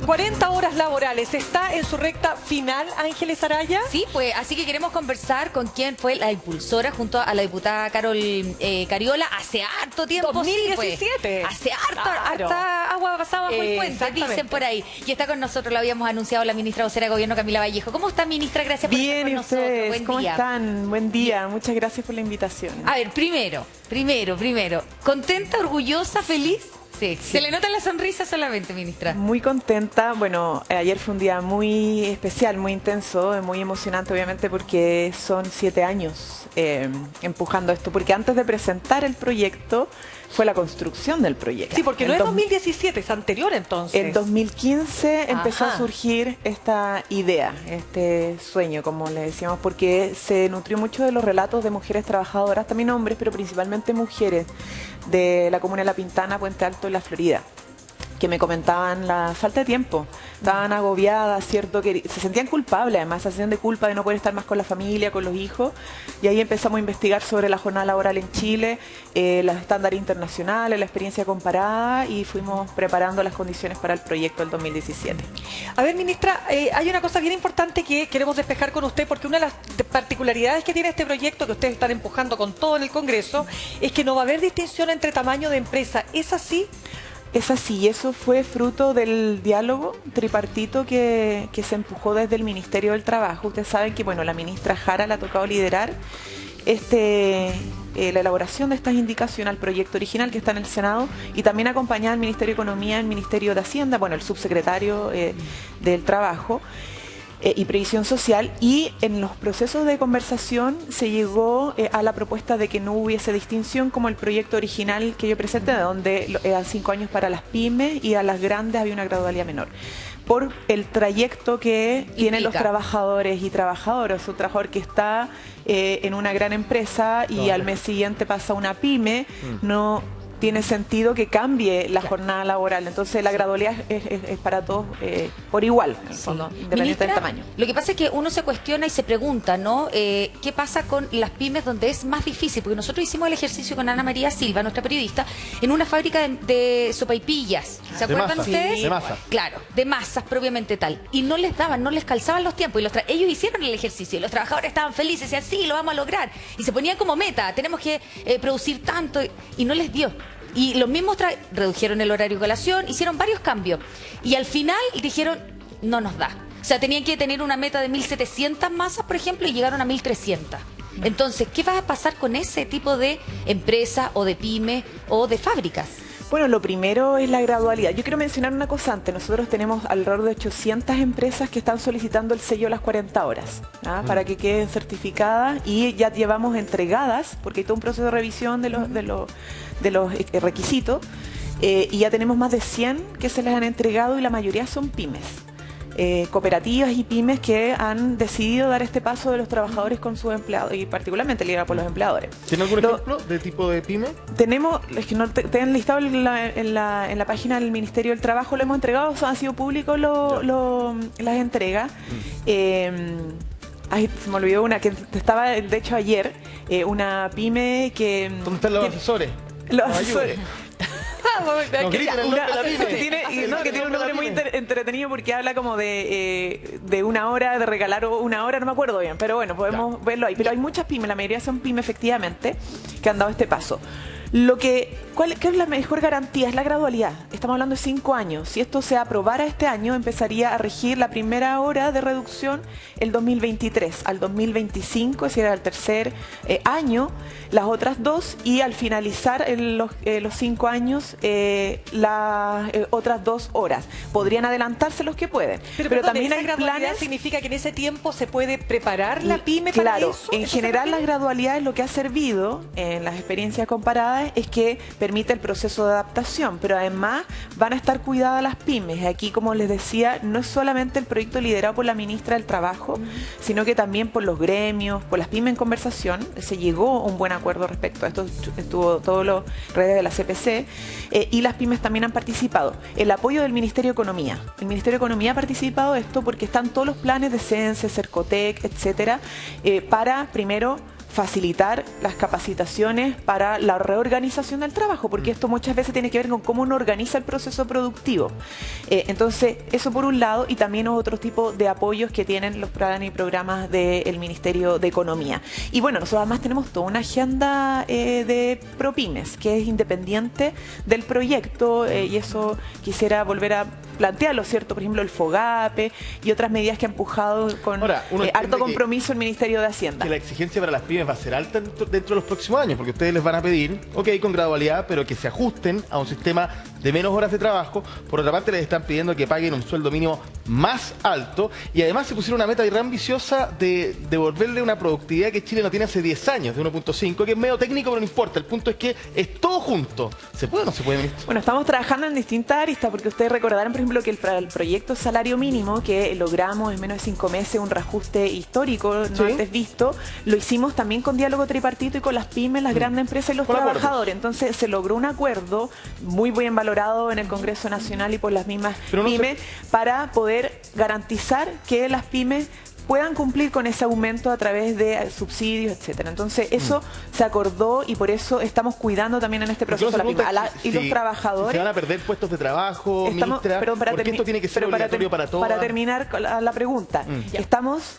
40 horas laborales. ¿Está en su recta final, Ángeles Araya? Sí, pues así que queremos conversar con quien fue la impulsora junto a la diputada Carol Cariola hace harto tiempo. 2017. Sí, pues, hace harto, Claro. hasta agua pasada bajo el puente, dicen por ahí. Y está con nosotros, lo habíamos anunciado, la ministra vocera de Gobierno, Camila Vallejo. ¿Cómo está, ministra? Gracias por estar con Bien, ¿y nosotros. ustedes? Buen ¿Cómo día. están? Buen día. Muchas gracias por la invitación. A ver, primero. ¿Contenta, orgullosa, feliz? Sí. Se le nota la sonrisa solamente, ministra. Muy contenta. Bueno, ayer fue un día muy especial, muy intenso, muy emocionante, obviamente, porque son 7 años empujando esto. Porque antes de presentar el proyecto, fue la construcción del proyecto. Sí, porque no es 2017, es anterior entonces. En 2015 empezó Ajá. a surgir esta idea, este sueño, como le decíamos, porque se nutrió mucho de los relatos de mujeres trabajadoras, también hombres, pero principalmente mujeres de la comuna de La Pintana, Puente Alto, en la Florida, que me comentaban la falta de tiempo. Estaban agobiadas, ¿cierto? Que se sentían culpables, además, esa sensación de culpa de no poder estar más con la familia, con los hijos. Y ahí empezamos a investigar sobre la jornada laboral en Chile, los estándares internacionales, la experiencia comparada, y fuimos preparando las condiciones para el proyecto del 2017. A ver, ministra, hay una cosa bien importante que queremos despejar con usted, porque una de las particularidades que tiene este proyecto, que ustedes están empujando con todo en el Congreso, es que no va a haber distinción entre tamaño de empresa. ¿Es así? Es así, y eso fue fruto del diálogo tripartito que se empujó desde el Ministerio del Trabajo. Ustedes saben que, bueno, la ministra Jara le ha tocado liderar la elaboración de estas indicaciones al proyecto original que está en el Senado, y también acompañar al Ministerio de Economía, el Ministerio de Hacienda, bueno, el subsecretario del Trabajo y Previsión Social, y en los procesos de conversación se llegó a la propuesta de que no hubiese distinción como el proyecto original que yo presenté, donde eran 5 años para las pymes y a las grandes había una gradualidad menor, por el trayecto que tienen los trabajadores y trabajadoras. Un trabajador que está en una gran empresa y al mes siguiente pasa a una pyme, no tiene sentido que cambie la jornada laboral. Entonces la gradualidad es para todos por igual, en el fondo, independiente del tamaño. Lo que pasa es que uno se cuestiona y se pregunta, ¿no? ¿Qué pasa con las pymes donde es más difícil? Porque nosotros hicimos el ejercicio con Ana María Silva, nuestra periodista, en una fábrica de sopaipillas. ¿Se acuerdan ustedes? Sí. De masa. Claro, de masas propiamente tal. Y no les daban, no les calzaban los tiempos. Y ellos hicieron el ejercicio y los trabajadores estaban felices, decían, sí, lo vamos a lograr. Y se ponían como meta, tenemos que producir tanto, y no les dio. Y los mismos redujeron el horario de colación, hicieron varios cambios. Y al final dijeron, no nos da. O sea, tenían que tener una meta de 1.700 masas, por ejemplo, y llegaron a 1.300. Entonces, ¿qué va a pasar con ese tipo de empresa o de pyme o de fábricas? Bueno, lo primero es la gradualidad. Yo quiero mencionar una cosa antes. Nosotros tenemos alrededor de 800 empresas que están solicitando el sello a las 40 horas, para que queden certificadas, y ya llevamos entregadas, porque hay todo un proceso de revisión de los requisitos, y ya tenemos más de 100 que se les han entregado, y la mayoría son pymes. Cooperativas y pymes que han decidido dar este paso de los trabajadores con sus empleados, y particularmente liderado por los empleadores. ¿Tiene algún ejemplo de tipo de pyme? Tenemos, es que no te han listado en la página del Ministerio del Trabajo, lo hemos entregado, han sido públicos las entregas. Ay, se me olvidó una que estaba, de hecho, ayer, una pyme que... ¿Dónde están los asesores? Los asesores. No, griten el nombre de la pyme. Que tiene un nombre muy entretenido, porque habla como de una hora, de regalar una hora, no me acuerdo bien, pero bueno, podemos verlo ahí. Pero hay muchas pymes, la mayoría son pymes efectivamente, que han dado este paso. ¿Qué es la mejor garantía? Es la gradualidad. Estamos hablando de 5 años. Si esto se aprobara este año, empezaría a regir la primera hora de reducción el 2023. Al 2025, si era el tercer año, las otras 2, y al finalizar los 5 años, las otras 2 horas. Podrían adelantarse los que pueden. Pero también hay planes. ¿Significa que en ese tiempo se puede preparar la pyme para eso? Claro, en general la gradualidad es lo que ha servido en las experiencias comparadas, es que permite el proceso de adaptación, pero además van a estar cuidadas las pymes. Aquí, como les decía, no es solamente el proyecto liderado por la ministra del Trabajo, sino que también por los gremios, por las pymes en conversación. Se llegó a un buen acuerdo respecto a esto, estuvo todas las redes de la CPC, y las pymes también han participado. El apoyo del Ministerio de Economía. El Ministerio de Economía ha participado de esto porque están todos los planes de CENSE, Cercotec, etcétera, para, primero, facilitar las capacitaciones para la reorganización del trabajo, porque esto muchas veces tiene que ver con cómo uno organiza el proceso productivo. Entonces, eso por un lado, y también otros tipos de apoyos que tienen los planes y programas del Ministerio de Economía. Y bueno, nosotros además tenemos toda una agenda de ProPymes, que es independiente del proyecto, y eso quisiera volver a plantearlo, ¿cierto? Por ejemplo, el FOGAPE y otras medidas que ha empujado con harto compromiso el Ministerio de Hacienda. Que la exigencia para las pymes va a ser alta dentro de los próximos años, porque ustedes les van a pedir, ok, con gradualidad, pero que se ajusten a un sistema de menos horas de trabajo. Por otra parte, les están pidiendo que paguen un sueldo mínimo más alto, y además se pusieron una meta re ambiciosa de devolverle una productividad que Chile no tiene hace 10 años, de 1.5, que es medio técnico, pero no importa. El punto es que es todo junto. ¿Se puede o no se puede, ministro? Bueno, estamos trabajando en distintas aristas, porque ustedes recordarán, por ejemplo, que para el proyecto salario mínimo, que logramos en menos de 5 meses un reajuste histórico no antes visto, lo hicimos también con diálogo tripartito y con las pymes, las grandes empresas y los trabajadores. Entonces se logró un acuerdo muy bien valorado en el Congreso Nacional y por las mismas pymes para poder garantizar que las pymes puedan cumplir con ese aumento a través de subsidios, etcétera. Entonces, eso se acordó y por eso estamos cuidando también en este proceso a la pyme. Y los trabajadores... ¿Se van a perder puestos de trabajo, ministra? Porque esto tiene que ser obligatorio para todos. Para terminar con la pregunta, estamos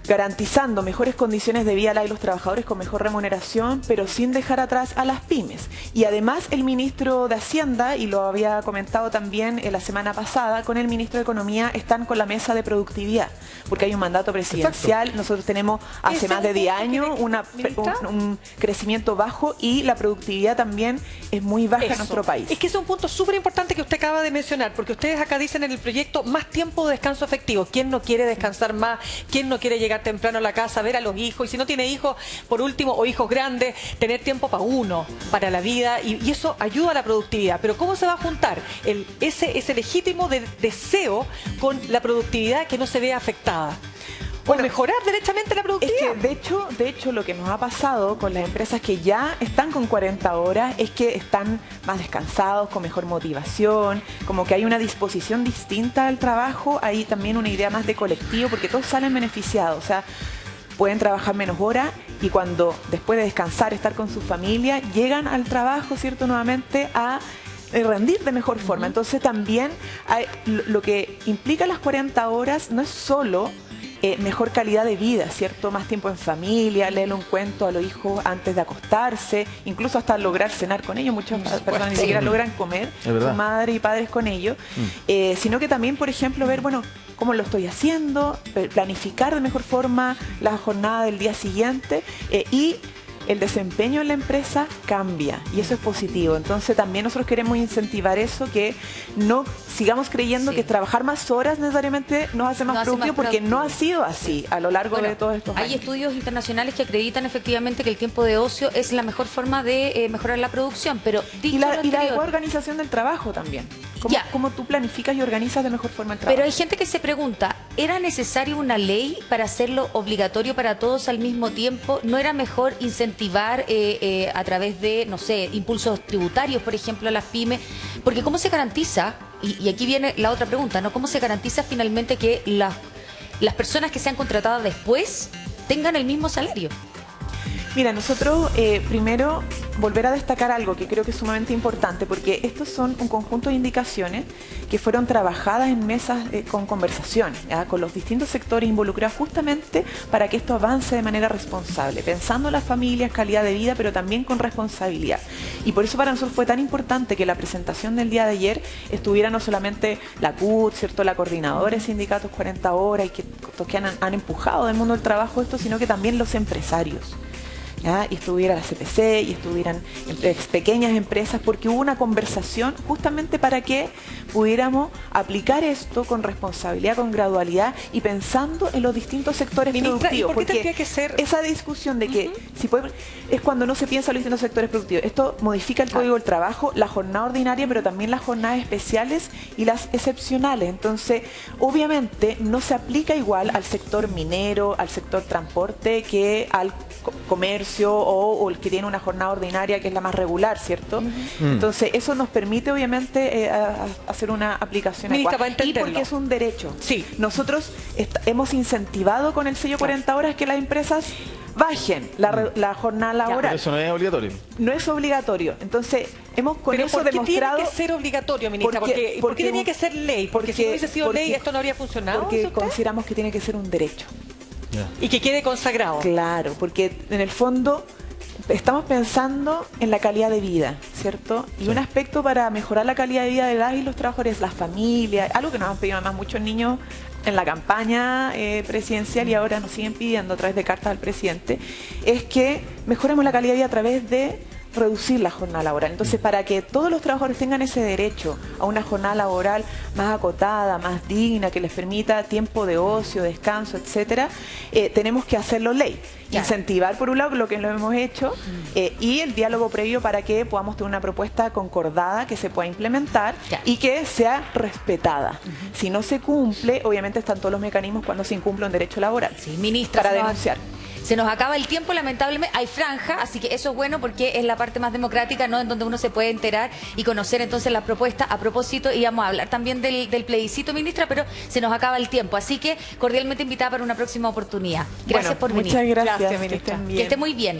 garantizando mejores condiciones de vida a los trabajadores con mejor remuneración, pero sin dejar atrás a las pymes. Y además el ministro de Hacienda, y lo había comentado también la semana pasada, con el ministro de Economía están con la mesa de productividad, porque hay un mandato presidencial. Exacto. Nosotros tenemos hace más de 10 años un crecimiento bajo y la productividad también es muy baja en nuestro país. Es que es un punto súper importante que usted acaba de mencionar, porque ustedes acá dicen en el proyecto más tiempo de descanso efectivo. ¿Quién no quiere descansar más? ¿Quién no quiere llegar temprano a la casa, ver a los hijos? Y si no tiene hijos, por último, o hijos grandes, tener tiempo para uno, para la vida, y eso ayuda a la productividad. Pero ¿cómo se va a juntar ese legítimo deseo con la productividad que no se ve afectada? Bueno, mejorar derechamente la productividad. Es que de hecho lo que nos ha pasado con las empresas que ya están con 40 horas es que están más descansados, con mejor motivación, como que hay una disposición distinta al trabajo, hay también una idea más de colectivo, porque todos salen beneficiados, o sea, pueden trabajar menos horas y cuando después de descansar, estar con su familia, llegan al trabajo, ¿cierto?, nuevamente a rendir de mejor forma. Entonces también lo que implica las 40 horas no es solo mejor calidad de vida, ¿cierto? Más tiempo en familia, leerle un cuento a los hijos antes de acostarse, incluso hasta lograr cenar con ellos. Muchas personas ni siquiera logran comer, su madre y padres con ellos, sino que también, por ejemplo, ver, bueno, cómo lo estoy haciendo, planificar de mejor forma la jornada del día siguiente y el desempeño en la empresa cambia y eso es positivo. Entonces también nosotros queremos incentivar eso, que no sigamos creyendo que trabajar más horas necesariamente nos hace más productivo, porque no ha sido así a lo largo de todos estos años. Hay estudios internacionales que acreditan efectivamente que el tiempo de ocio es la mejor forma de mejorar la producción, pero y la adecuada organización del trabajo también. ¿Cómo tú planificas y organizas de mejor forma el trabajo? Pero hay gente que se pregunta, ¿era necesario una ley para hacerlo obligatorio para todos al mismo tiempo? ¿No era mejor incentivar a través de, no sé, impulsos tributarios, por ejemplo, a las pymes? Porque ¿cómo se garantiza? Y aquí viene la otra pregunta, ¿no? ¿Cómo se garantiza finalmente que las personas que sean contratadas después tengan el mismo salario? Mira, nosotros primero volver a destacar algo que creo que es sumamente importante, porque estos son un conjunto de indicaciones que fueron trabajadas en mesas con conversaciones, con los distintos sectores involucrados, justamente para que esto avance de manera responsable, pensando en las familias, calidad de vida, pero también con responsabilidad. Y por eso para nosotros fue tan importante que la presentación del día de ayer estuviera no solamente la CUT, ¿cierto?, la coordinadora de sindicatos 40 horas, y que han empujado del mundo del trabajo esto, sino que también los empresarios. Y estuviera la CPC y estuvieran pequeñas empresas, porque hubo una conversación justamente para que pudiéramos aplicar esto con responsabilidad, con gradualidad y pensando en los distintos sectores productivos. ¿Por qué tendría que ser esa discusión de que es cuando no se piensa en los distintos sectores productivos? Esto modifica el Código del Trabajo, la jornada ordinaria, pero también las jornadas especiales y las excepcionales. Entonces, obviamente no se aplica igual al sector minero, al sector transporte, que al comercio o el que tiene una jornada ordinaria, que es la más regular, ¿cierto? Entonces eso nos permite obviamente hacer una aplicación adecuada, y porque es un derecho. Nosotros hemos incentivado con el sello 40 horas que las empresas bajen la jornada Pero laboral. eso no es obligatorio. No es obligatorio. Entonces, hemos con Pero eso ¿por qué demostrado... tiene que ser obligatorio, ministra? ¿Por qué tenía que ser ley? Porque si no hubiese sido ley, esto no habría funcionado. Porque ¿dice usted? consideramos que tiene que ser un derecho. Y que quede consagrado. Claro, porque en el fondo estamos pensando en la calidad de vida, ¿cierto? Y un aspecto para mejorar la calidad de vida de las y los trabajadores, las familias, algo que nos han pedido además muchos niños en la campaña presidencial y ahora nos siguen pidiendo a través de cartas al presidente, es que mejoremos la calidad de vida a través de reducir la jornada laboral. Entonces, para que todos los trabajadores tengan ese derecho a una jornada laboral más acotada, más digna, que les permita tiempo de ocio, descanso, etcétera, tenemos que hacerlo ley. Claro. Incentivar, por un lado, lo que lo hemos hecho, y el diálogo previo para que podamos tener una propuesta concordada que se pueda implementar Claro. y que sea respetada. Si no se cumple, obviamente están todos los mecanismos cuando se incumple un derecho laboral. Sí, ministra, para se nos- denunciar. Se nos acaba el tiempo, lamentablemente. Hay franja, así que eso es bueno porque es la parte más democrática, ¿no? En donde uno se puede enterar y conocer entonces las propuestas. A propósito, íbamos a hablar también del plebiscito, ministra, pero se nos acaba el tiempo. Así que cordialmente invitada para una próxima oportunidad. Gracias Bueno, por venir. muchas gracias, Gracias, que ministra. estén Que bien. esté muy bien.